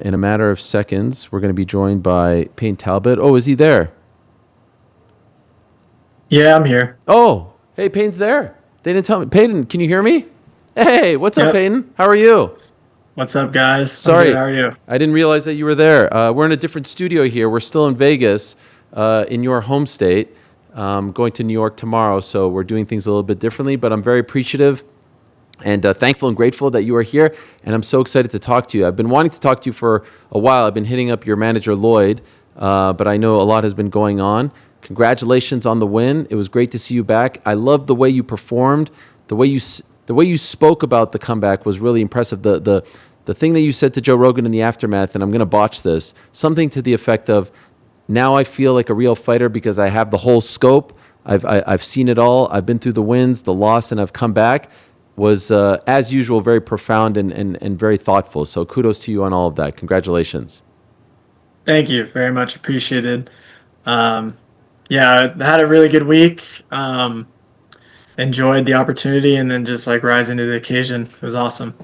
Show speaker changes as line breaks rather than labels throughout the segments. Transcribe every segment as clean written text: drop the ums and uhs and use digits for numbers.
In a matter of seconds, we're going to be joined by Payton Talbott. Oh, is he there?
Yeah, I'm here.
Oh, hey, Payton's there. They didn't tell me. Payton, can you hear me? Hey, what's up,
Yep.
Payton? How are you?
What's up, guys?
Sorry,
I'm good. How are you?
I didn't realize that you were there. We're in a different studio here. We're still in Vegas, in your home state. Going to New York tomorrow, so we're doing things a little bit differently, but I'm very appreciative and thankful and grateful that you are here, and I'm so excited to talk to you. I've been wanting to talk to you for a while. I've been hitting up your manager, Lloyd, but I know a lot has been going on. Congratulations on the win. It was great to see you back. I loved the way you performed. The way you spoke about the comeback was really impressive. The thing that you said to Joe Rogan in the aftermath, and I'm going to botch this, something to the effect of, now I feel like a real fighter because I have the whole scope. I've seen it all. I've been through the wins, the loss, and I've come back. Was, as usual, very profound and very thoughtful. So kudos to you on all of that. Congratulations.
Thank you. Very much appreciated. Yeah, I had a really good week. Enjoyed the opportunity and then just like rising to the occasion. It was awesome.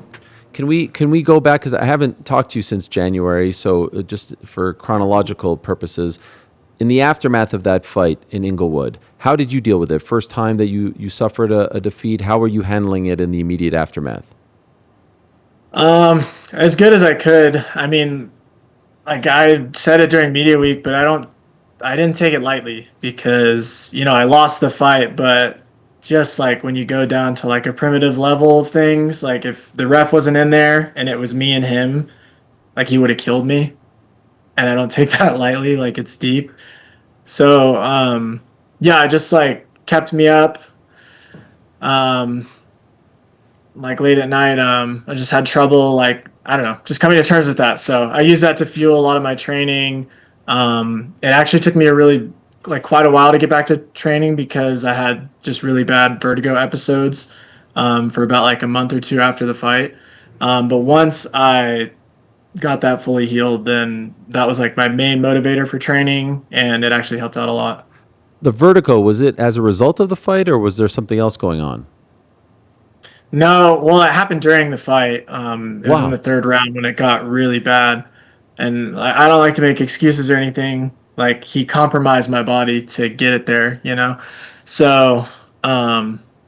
Can we go back, because I haven't talked to you since January, so just for chronological purposes, in the aftermath of that fight in Inglewood, how did you deal with it? First time that you suffered a defeat, how were you handling it in the immediate aftermath?
As good as I could. I mean, like I said it during media week, but I didn't take it lightly because, I lost the fight, but just like when you go down to like a primitive level of things, like if the ref wasn't in there and it was me and him, like he would have killed me. And I don't take that lightly, like it's deep. So, yeah, it just like kept me up. Um, like late at night, I just had trouble, like, I don't know, just coming to terms with that. So I use that to fuel a lot of my training. It actually took me quite a while to get back to training because I had just really bad vertigo episodes, for about like a month or two after the fight. But once I got that fully healed, then that was like my main motivator for training, and it actually helped out a lot.
The vertigo, was it as a result of the fight, or was there something else going on?
No, well, it happened during the fight. It was in
Wow.
the third round when it got really bad, and I don't like to make excuses or anything. Like he compromised my body to get it there. So,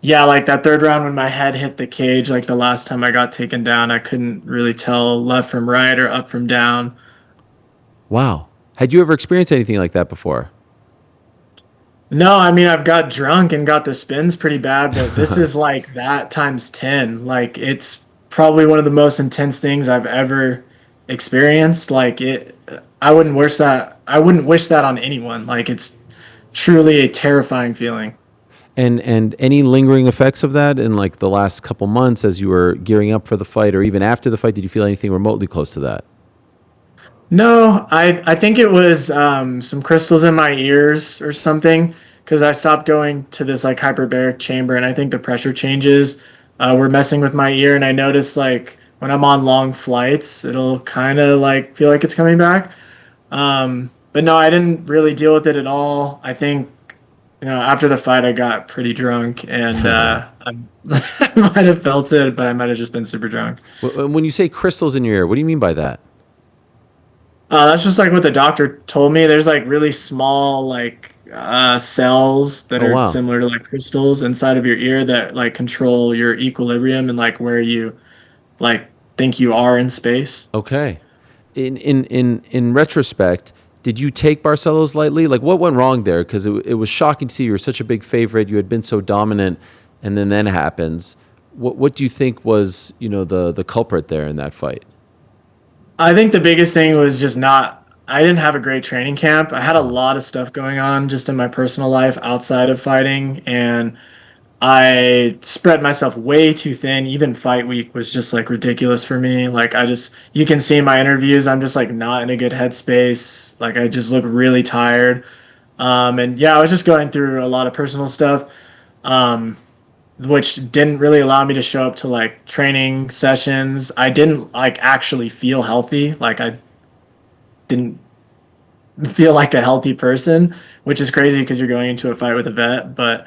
yeah, like that third round when my head hit the cage, like the last time I got taken down, I couldn't really tell left from right or up from down.
Wow. Had you ever experienced anything like that before?
No, I mean I've got drunk and got the spins pretty bad, but this is like that times 10. Like it's probably one of the most intense things I've ever experienced. Like it I wouldn't wish that on anyone. Like it's truly a terrifying feeling.
And any lingering effects of that in like the last couple months as you were gearing up for the fight, or even after the fight, did you feel anything remotely close to that?
No, I think it was some crystals in my ears or something because I stopped going to this like hyperbaric chamber and I think the pressure changes were messing with my ear and I noticed like when I'm on long flights it'll kind of like feel like it's coming back. But no, I didn't really deal with it at all. I think after the fight I got pretty drunk and I might have felt it, but I might have just been super drunk.
When you say crystals in your ear, what do you mean by that?
That's just like what the doctor told me. There's like really small like cells that
Oh,
are
wow.
similar to like crystals inside of your ear that like control your equilibrium and like where you like think you are in space.
Okay. In retrospect, did you take Barcelos lightly? Like, what went wrong there? Because it was shocking to see you were such a big favorite. You had been so dominant, and then happens. What do you think was the culprit there in that fight?
I think the biggest thing was just not I didn't have a great training camp. I had a lot of stuff going on just in my personal life outside of fighting and I spread myself way too thin. Even fight week was just like ridiculous for me. Like you can see in my interviews, I'm just like not in a good headspace. Like I just look really tired. And yeah, I was just going through a lot of personal stuff, um, which didn't really allow me to show up to like training sessions. I didn't like actually feel healthy. Like I didn't feel like a healthy person, which is crazy because you're going into a fight with a vet. But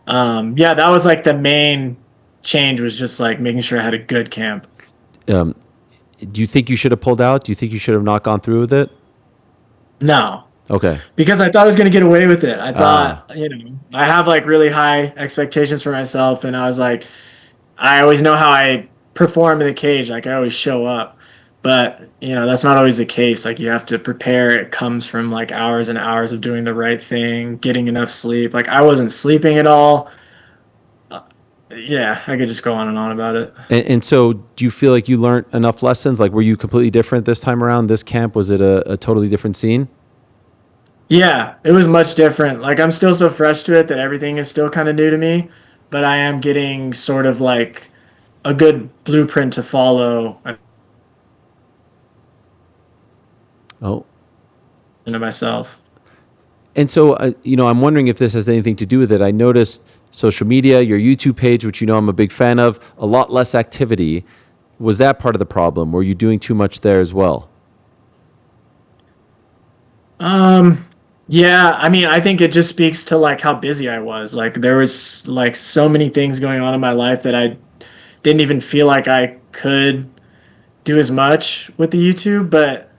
yeah, that was like the main change was just like making sure I had a good camp.
Um, Do you think you should have pulled out? Do you think you should have not gone through with it?
No,
Okay.
because I thought I was going to get away with it. I
Ah.
thought, I have like really high expectations for myself, and I was like, I always know how I perform in the cage. Like I always show up, but that's not always the case. Like you have to prepare. It comes from like hours and hours of doing the right thing, getting enough sleep. Like I wasn't sleeping at all. Yeah, I could just go on and on about it.
And so, do you feel like you learned enough lessons? Like, were you completely different this time around? This camp, was it a totally different scene?
Yeah, it was much different. Like I'm still so fresh to it that everything is still kind of new to me, but I am getting sort of like a good blueprint to follow
Oh.
myself.
And so, I'm wondering if this has anything to do with it. I noticed social media, your YouTube page, which I'm a big fan of, a lot less activity. Was that part of the problem? Were you doing too much there as well?
Um, yeah, I mean, I think it just speaks to like how busy I was. Like there was like so many things going on in my life that I didn't even feel like I could do as much with the YouTube. But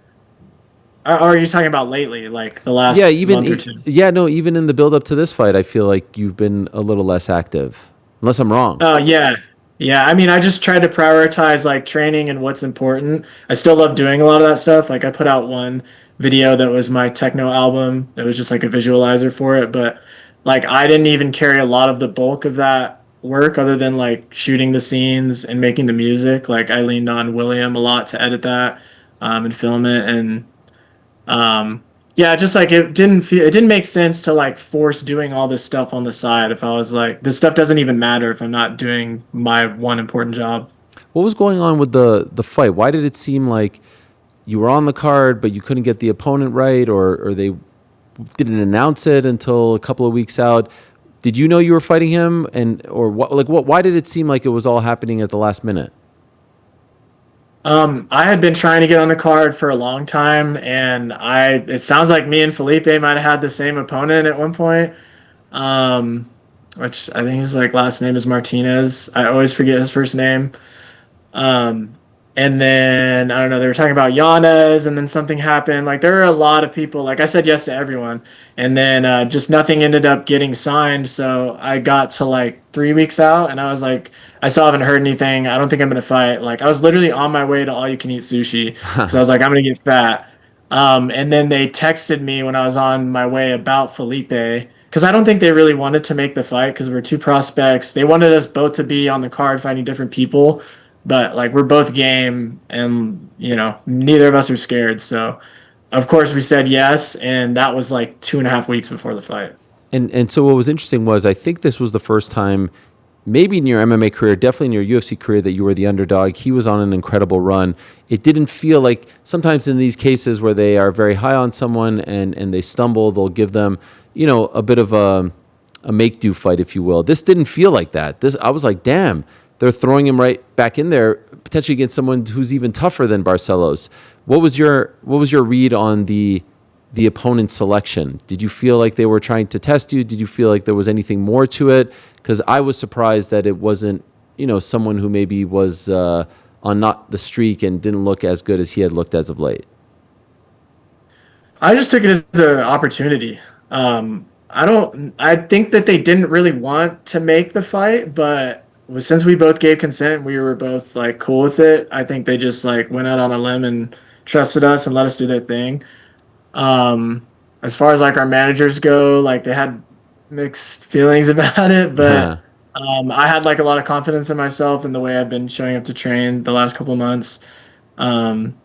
are you talking about lately, like the
Yeah,
last
even
month or two?
yeah, no, even in the build up to this fight, I feel like you've been a little less active, unless I'm wrong.
Oh yeah. Yeah, I mean, I just tried to prioritize like training and what's important. I still love doing a lot of that stuff. Like I put out one video that was my techno album. It was just like a visualizer for it, but like I didn't even carry a lot of the bulk of that work other than like shooting the scenes and making the music. Like I leaned on William a lot to edit that and film it and yeah, just like it didn't make sense to like force doing all this stuff on the side if I was like this stuff doesn't even matter if I'm not doing my one important job.
What was going on with the fight? Why did it seem like you were on the card, but you couldn't get the opponent right, or they didn't announce it until a couple of weeks out? Did you know you were fighting him, and or what? Like what? Why did it seem like it was all happening at the last minute?
I had been trying to get on the card for a long time, and it sounds like me and Felipe might have had the same opponent at one point. Um, which I think his like last name is Martinez. I always forget his first name. Um, and then I don't know, they were talking about Yanez, and then something happened. Like there are a lot of people. Like I said yes to everyone, and then just nothing ended up getting signed. So I got to like 3 weeks out, and I was like, I still haven't heard anything. I don't think I'm gonna fight. Like I was literally on my way to all you can eat sushi because I was like, I'm gonna get fat. And then they texted me when I was on my way about Felipe because I don't think they really wanted to make the fight because we're two prospects. They wanted us both to be on the card fighting different people, but like we're both game and neither of us are scared. So of course we said yes, and that was like 2.5 weeks before the fight.
And so what was interesting was I think this was the first time, maybe in your MMA career, definitely in your UFC career, that you were the underdog. He was on an incredible run. It didn't feel like sometimes in these cases where they are very high on someone and they stumble, they'll give them, a bit of a make do fight, if you will. This didn't feel like that. This I was like, damn, they're throwing him right back in there, potentially against someone who's even tougher than Barcelos. What was your read on the opponent selection? Did you feel like they were trying to test you? Did you feel like there was anything more to it? Because I was surprised that it wasn't, someone who maybe was on not the streak and didn't look as good as he had looked as of late.
I just took it as an opportunity. I think that they didn't really want to make the fight, but since we both gave consent, we were both like cool with it. I think they just like went out on a limb and trusted us and let us do their thing. Um, as far as like our managers go, like they had mixed feelings about it, but I had like a lot of confidence in myself and the way I've been showing up to train the last couple of months. Um,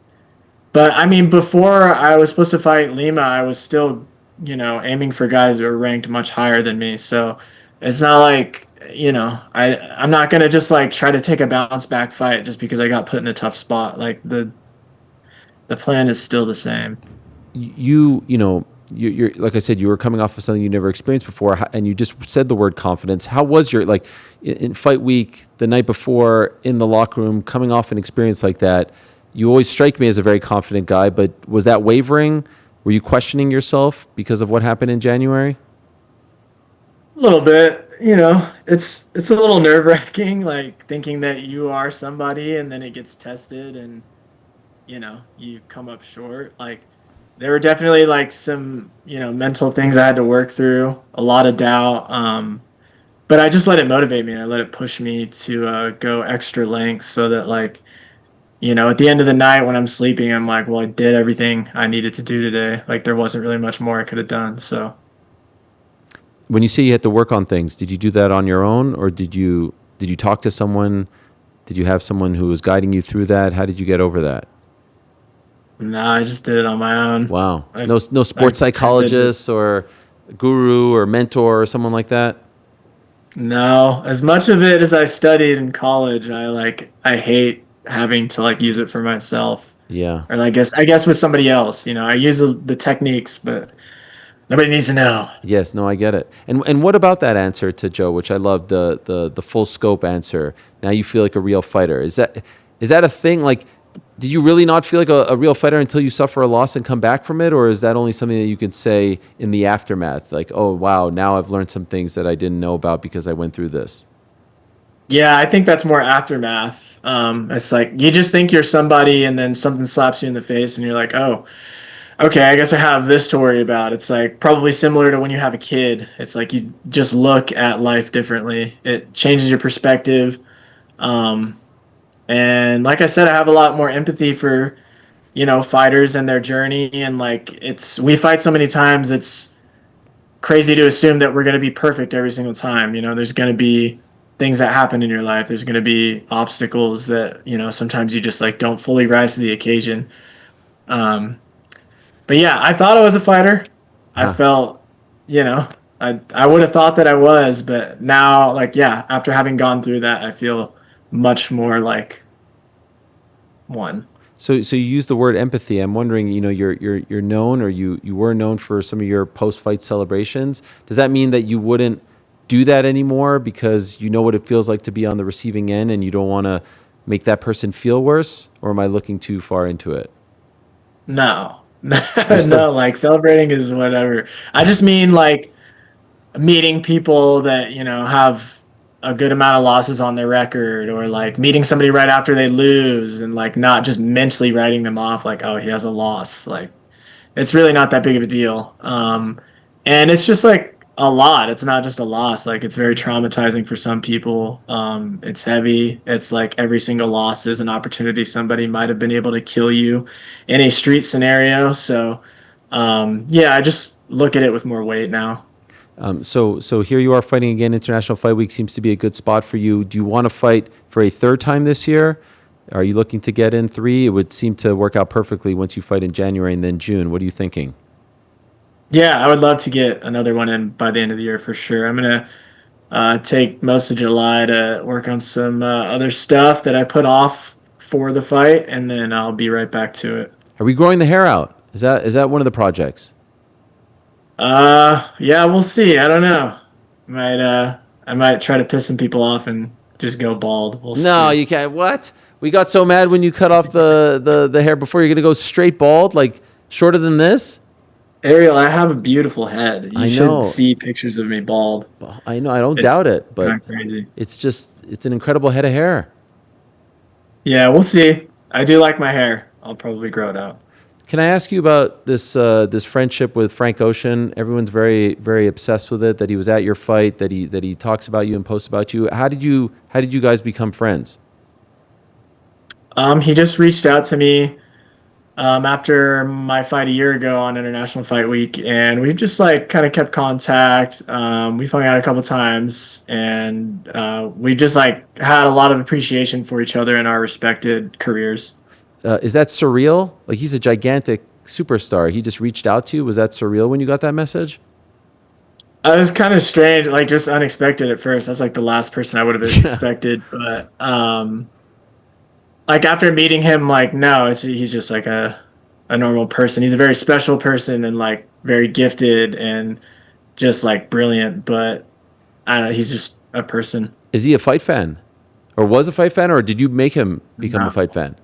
but I mean, before I was supposed to fight Lima, I was still, aiming for guys that were ranked much higher than me. So it's not like, I'm not gonna just like try to take a bounce back fight just because I got put in a tough spot. Like the plan is still the same.
You're like I said, you were coming off of something you never experienced before, and you just said the word confidence. How was your like in fight week, the night before, in the locker room, coming off an experience like that? You always strike me as a very confident guy, but was that wavering? Were you questioning yourself because of what happened in January?
A little bit, it's a little nerve wracking, like thinking that you are somebody and then it gets tested and you come up short. Like there were definitely like some, mental things I had to work through, a lot of doubt. But I just let it motivate me and I let it push me to go extra lengths so that like, at the end of the night when I'm sleeping, I'm like, well, I did everything I needed to do today. Like there wasn't really much more I could have done. So
When you say you had to work on things, did you do that on your own, or did you talk to someone? Did you have someone who was guiding you through that? How did you get over that?
no, I just did it on my own.
Wow.
I,
No
I
sports
pretended to.
psychologist or guru or mentor or someone like that?
No, as much of it as I studied in college, I hate having to like use it for myself.
Yeah.
Or I guess with somebody else, I use the techniques, but nobody needs to know.
Yes, no, I get it. And what about that answer to Joe, which I love, the full scope answer? Now you feel like a real fighter. Is that a thing? Like, did you really not feel like a real fighter until you suffer a loss and come back from it, or is that only something that you could say in the aftermath? Like, oh wow, now I've learned some things that I didn't know about because I went through this.
Yeah, I think that's more aftermath. It's like you just think you're somebody, and then something slaps you in the face, and you're like, oh, okay, I guess I have this to worry about. It's like probably similar to when you have a kid. It's like you just look at life differently. It changes your perspective. Um, and like I said, I have a lot more empathy for, fighters and their journey. And like we fight so many times, it's crazy to assume that we're going to be perfect every single time. There's going to be things that happen in your life. There's going to be obstacles that, sometimes you just like don't fully rise to the occasion. Um, but yeah, I thought I was a fighter. I
Huh.
felt, you know, I would have thought that I was, but now, like, yeah, after having gone through that, I feel much more like one.
So you use the word empathy. I'm wondering, you're known, or you were known for some of your post fight celebrations. Does that mean that you wouldn't do that anymore because you know what it feels like to be on the receiving end and you don't want to make that person feel worse? Or am I looking too far into it?
No,
You're still
no, like celebrating is whatever. I just mean like meeting people that, have a good amount of losses on their record, or like meeting somebody right after they lose and like not just mentally writing them off like, oh, he has a loss. Like it's really not that big of a deal. And it's just like a lot. It's not just a loss. Like it's very traumatizing for some people. It's heavy. It's like every single loss is an opportunity. Somebody might have been able to kill you in a street scenario. So, yeah, I just look at it with more weight now.
so here you are fighting again. International Fight Week seems to be a good spot for you. Do you want to fight for a third time this year? Are you looking to get in three? It would seem to work out perfectly once you fight in January and then June. What are you thinking?
Yeah, I would love to get another one in by the end of the year for sure. I'm gonna take most of July to work on some other stuff that I put off for the fight, and then I'll be right back to it.
Are we growing the hair out? Is that one of the projects?
Yeah, we'll see. I don't know. Might I might try to piss some people off and just go bald. We'll
No,
see.
you can't. What? We got so mad when you cut off the hair before. You're gonna go straight bald, like shorter than this?
Ariel, I have a beautiful head. You
I
should
know.
see pictures of me bald.
I know. I don't
It's
doubt it, but
kind of crazy.
it's an incredible head of hair.
Yeah, we'll see. I do like my hair. I'll probably grow it out.
Can I ask you about this friendship with Frank Ocean? Everyone's very very obsessed with it. That he was at your fight. That he talks about you and posts about you. How did you guys become friends?
He just reached out to me after my fight a year ago on International Fight Week, and we've just like kind of kept contact. We've hung out a couple times, and we just like had a lot of appreciation for each other in our respected careers.
Is that surreal? Like, he's a gigantic superstar. He just reached out to you. Was that surreal when you got that message?
It was kind of strange, like just unexpected at first. That's like the last person I would have
Yeah.
expected, but like after meeting him, like no, he's just like a normal person. He's a very special person and like very gifted and just like brilliant. But I don't know, he's just a person.
Is he a fight fan, or was a fight fan, or did you make him become a
No,
fight fan?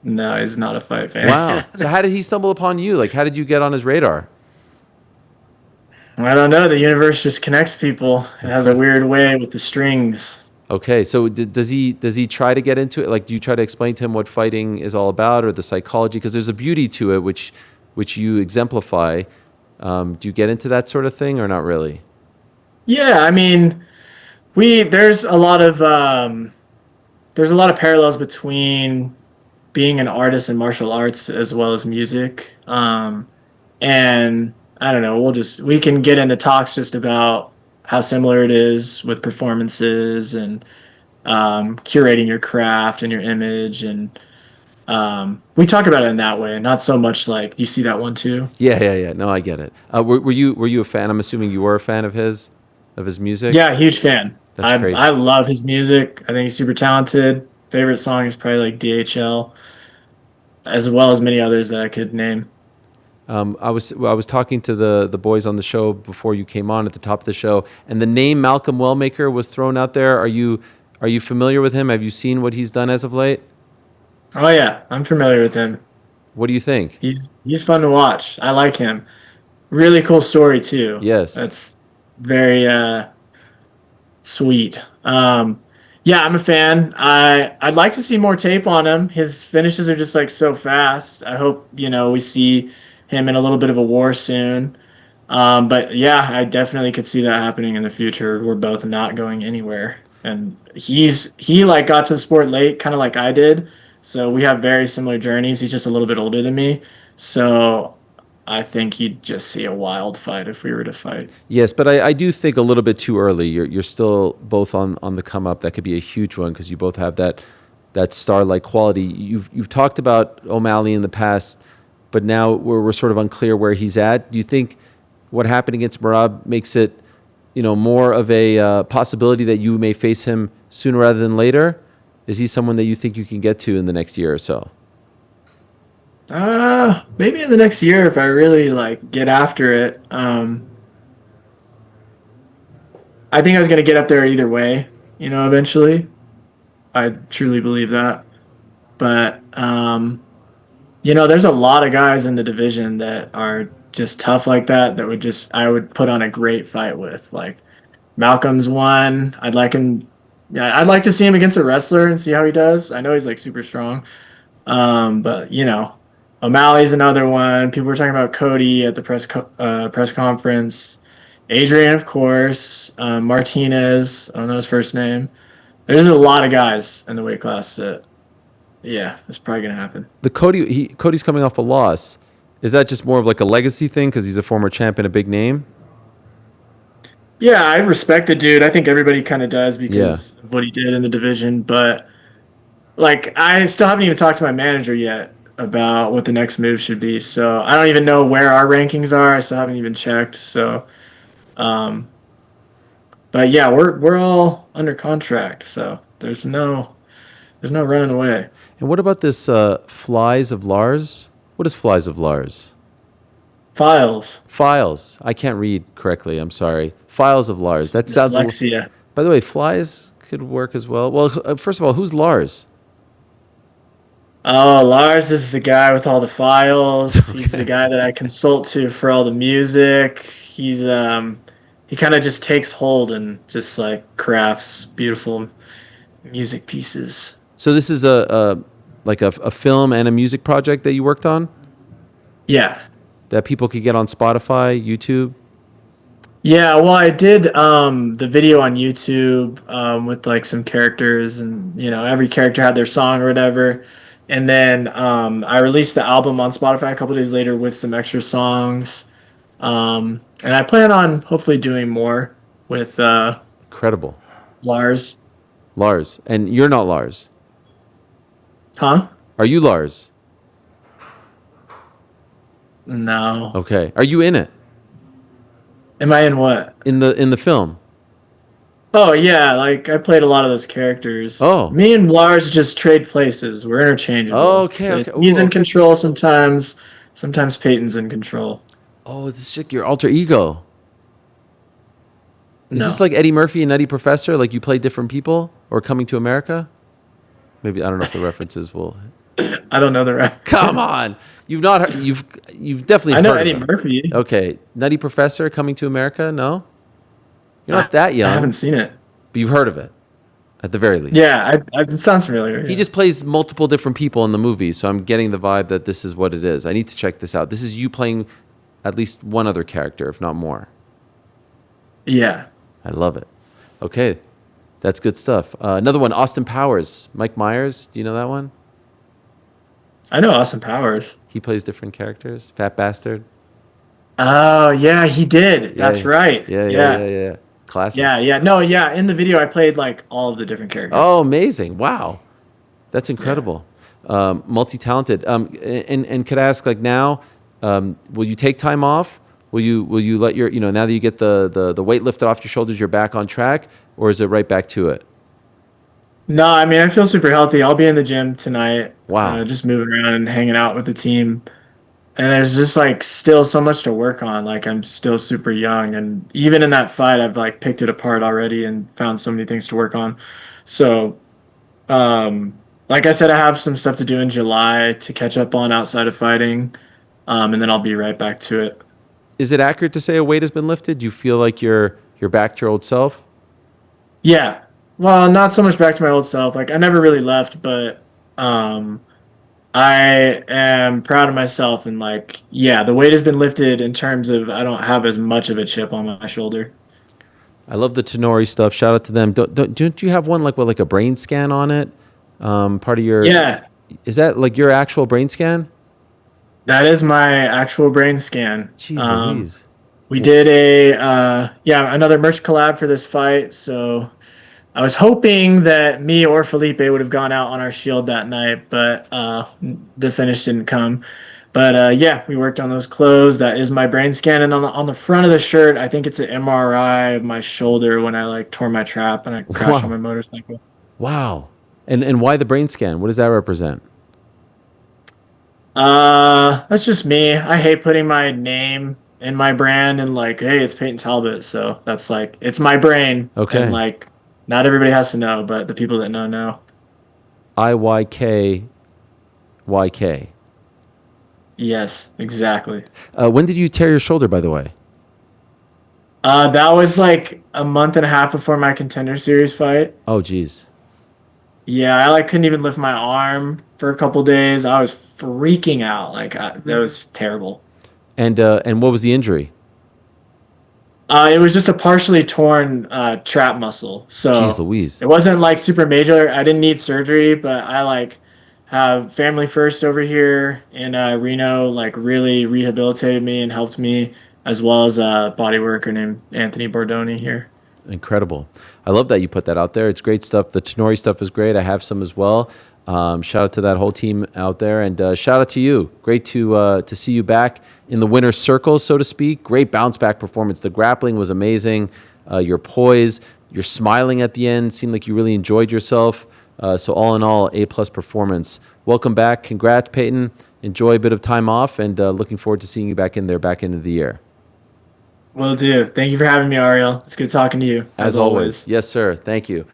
no, he's not a fight fan.
Wow. So how did he stumble upon you? Like, how did you get on his radar?
I don't know. The universe just connects people. It has a
Incredible.
weird way with the strings.
Okay, so does he try to get into it? Like, do you try to explain to him what fighting is all about or the psychology? Because there's a beauty to it, which you exemplify. Do you get into that sort of thing or not really?
Yeah, I mean, we there's a lot of parallels between being an artist in martial arts as well as music. And I don't know, we can get into talks just about how similar it is with performances and curating your craft and your image, and we talk about it in that way, not so much like, do you see that one too?
Yeah. No, I get it. Were you a fan? I'm assuming you were a fan of his music.
Yeah, huge fan.
That's
I
crazy.
love his music. I think he's super talented. Favorite song is probably like DHL, as well as many others that I could name.
I was talking to the boys on the show before you came on at the top of the show, and the name Malcolm Wellmaker was thrown out there. Are you familiar with him? Have you seen what he's done as of late?
Oh yeah, I'm familiar with him.
What do you think?
He's fun to watch. I like him. Really cool story too.
Yes.
That's very sweet. Yeah, I'm a fan. I'd like to see more tape on him. His finishes are just like so fast. I hope we see him in a little bit of a war soon. But yeah, I definitely could see that happening in the future. We're both not going anywhere, and he like got to the sport late, kind of like I did. So we have very similar journeys. He's just a little bit older than me, so I think he'd just see a wild fight if we were to fight.
Yes, but I do think a little bit too early. You're still both on the come up. That could be a huge one because you both have that star-like quality. You've talked about O'Malley in the past, but now we're sort of unclear where he's at. Do you think what happened against Merab makes it more of a possibility that you may face him sooner rather than later? Is he someone that you think you can get to in the next year or so?
Maybe in the next year if I really like get after it. I think I was gonna get up there either way, eventually. I truly believe that. But there's a lot of guys in the division that are just tough like that I would put on a great fight with. Like Malcolm's one. I'd like him. Yeah, I'd like to see him against a wrestler and see how he does. I know he's like super strong. But O'Malley's another one. People were talking about Cody at the press conference. Adrian, of course. Martinez. I don't know his first name. There's a lot of guys in the weight class that, yeah, it's probably gonna happen.
Cody's coming off a loss. Is that just more of like a legacy thing because he's a former champ and a big name?
Yeah, I respect the dude. I think everybody kind of does
Yeah.
because of what he did in the division. But like, I still haven't even talked to my manager yet about what the next move should be. So I don't even know where our rankings are. I still haven't even checked. So, but yeah, we're all under contract. So there's no running away.
And what about this Flies of Lars? What is Flies of Lars?
Files.
Files. I can't read correctly. I'm sorry. Files of Lars. That sounds.
Dyslexia.
By the way, Flies could work as well. Well, first of all, who's Lars?
Oh, Lars is the guy with all the files. He's the guy that I consult to for all the music. He kind of just takes hold and just like crafts beautiful music pieces.
So this is a film and a music project that you worked on
Yeah.
that people could get on Spotify, YouTube.
Yeah, well, I did the video on YouTube with like some characters, and every character had their song or whatever. And then I released the album on Spotify a couple days later with some extra songs. And I plan on hopefully doing more with
Incredible.
Lars.
Lars. And you're not Lars.
Huh?
Are you Lars?
No.
Okay. Are you in it?
Am I in what?
In the film?
Oh yeah, like I played a lot of those characters.
Oh.
Me and Lars just trade places. We're interchangeable.
Oh, okay.
He's
Ooh,
in
okay.
control sometimes. Sometimes Peyton's in control.
Oh, this is like your alter ego. Is
No.
this like Eddie Murphy and Nutty Professor? Like you play different people, or Coming to America? Maybe I don't know if the references will.
I don't know the rap.
Come on, you've not. You've definitely.
I know
heard of
Eddie
him.
Murphy.
Okay, Nutty Professor, Coming to America. No, you're not that
I
young,
haven't seen it.
but you've heard of it. at the very least.
Yeah, it sounds familiar.
He
Yeah.
just plays multiple different people in the movie, so I'm getting the vibe that this is what it is. I need to check this out. This is you playing at least one other character, if not more.
Yeah.
I love it. Okay, that's good stuff. Another one, Austin Powers, Mike Myers. Do you know that one?
I know Austin Powers.
He plays different characters. Fat bastard.
Oh, yeah, he did.
Yeah,
That's right.
yeah. Classic.
Yeah. No, yeah. In the video, I played like all of the different characters.
Oh, amazing! Wow, that's incredible. Multi-talented. And could I ask, like, now, will you take time off? Will you let your, now that you get the weight lifted off your shoulders, you're back on track, or is it right back to it?
No, I mean, I feel super healthy. I'll be in the gym tonight.
Wow.
Just moving around and hanging out with the team. And there's just like still so much to work on. Like I'm still super young, and even in that fight, I've like picked it apart already and found so many things to work on. So, like I said, I have some stuff to do in July to catch up on outside of fighting, and then I'll be right back to it.
Is it accurate to say a weight has been lifted? Do you feel like you're back to your old self?
Yeah. Well, not so much back to my old self. Like I never really left, but I am proud of myself and like, yeah, the weight has been lifted in terms of I don't have as much of a chip on my shoulder.
I love the Tenori stuff. Shout out to them. Don't you have one like with like a brain scan on it? Part of your
Yeah,
Is that like your actual brain scan?
that is my actual brain scan.
Jeez Louise.
We did another merch collab for this fight, so I was hoping that me or Felipe would have gone out on our shield that night, but the finish didn't come. But yeah, we worked on those clothes. That is my brain scan, and on the front of the shirt, I think it's an MRI of my shoulder when I like tore my trap and I crashed on my motorcycle.
Wow. And why the brain scan? What does that represent?
That's just me. I hate putting my name in my brand and like, hey, it's Payton Talbott. So that's like, it's my brain.
Okay.
And like, not everybody has to know, but the people that know.
IYKYK.
Yes, exactly.
When did you tear your shoulder, by the way?
That was like a month and a half before my Contender Series fight.
Oh, geez.
Yeah, I like couldn't even lift my arm for a couple days. I was freaking out. Like that was terrible.
And what was the injury?
It was just a partially torn trap muscle. So
Jeez Louise.
it wasn't like super major. I didn't need surgery, but I like have family first over here in Reno, like really rehabilitated me and helped me, as well as a body worker named Anthony Bordoni here.
Incredible. I love that you put that out there. It's great stuff. The Tenori stuff is great. I have some as well. Shout out to that whole team out there, and shout out to you. Great to see you back in the winner's circle, so to speak. Great bounce back performance. The grappling was amazing. Your poise, your smiling at the end seemed like you really enjoyed yourself. So all in all, A+ performance. Welcome back. Congrats, Payton. Enjoy a bit of time off, and looking forward to seeing you back in there back into the year.
Will do. Thank you for having me, Ariel. It's good talking to you.
As always. Yes, sir. Thank you.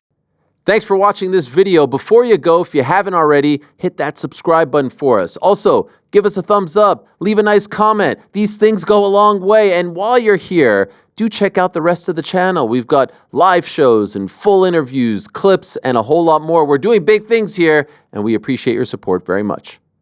Thanks for watching this video. Before you go, if you haven't already, hit that subscribe button for us. Also, give us a thumbs up, leave a nice comment. These things go a long way. And while you're here, do check out the rest of the channel. We've got live shows and full interviews, clips, and a whole lot more. We're doing big things here, and we appreciate your support very much.